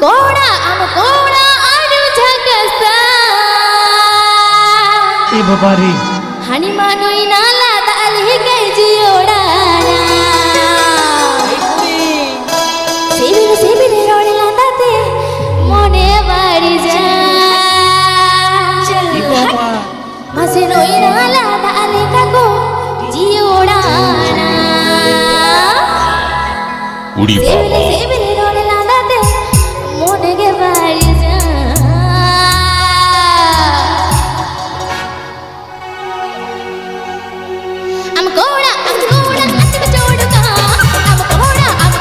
amkora adu thakasa e babari hani manoi nala dali kai jiodana sebile rodela tate mone bari ja e baba mase noi nala dali kako jiodana uri baba sebile rodela tate mone ge bari ja amkora atu choduka amkora atu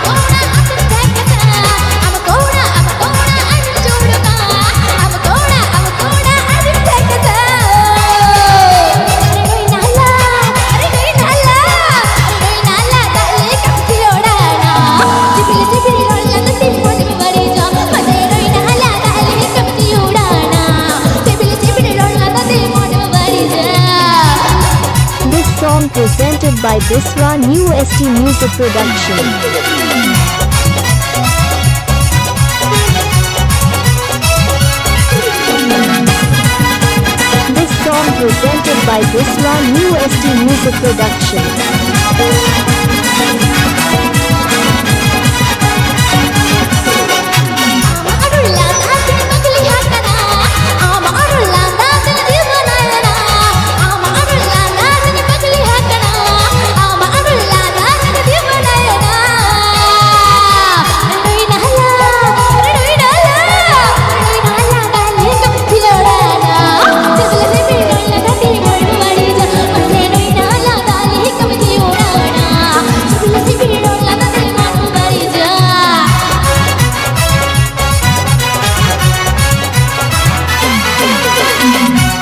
thakasa amkora atu choduka amkora atu thakasa roi nala dale kapti odana sibili rolla dati mone bari ja mate roi nala dale kapti odana sibili rolla dati mone bari ja. This song presented by Biswa New ST Music Production. This song presented by Biswa New ST Music Production.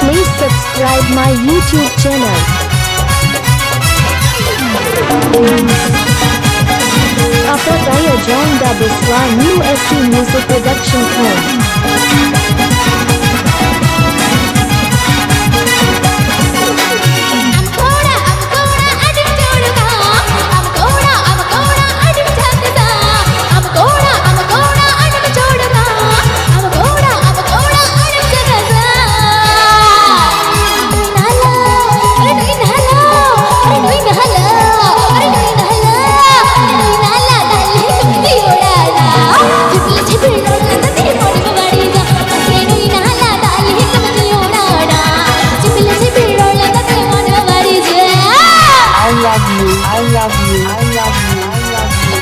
Please subscribe my YouTube channel. Upper Daya John da Biswa New ST Music Production Home. amkora adu choduka amkora adu thakasa amkora adu choduka amkora adu thakasa roi nala dale kapti odana sibili rolla dati mone bari ja mate roi nala dale kapti odana sibili rolla dati mone bari ja. I love you, I love you, I love you, I love you.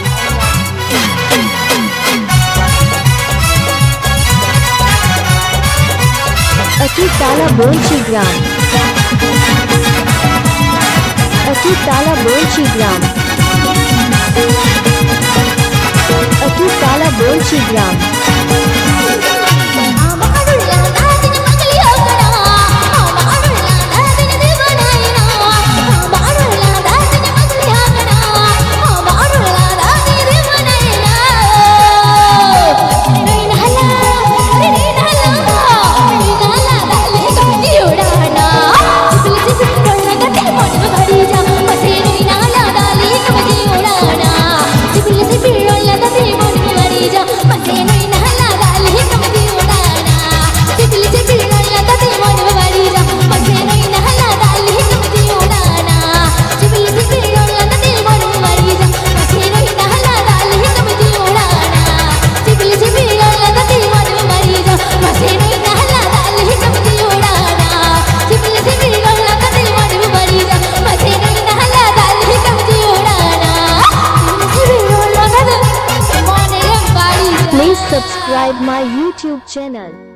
Atutala Bolchi Gram. Atutala Bolchi Gram. Atutala Bolchi Gram. Please subscribe my YouTube channel.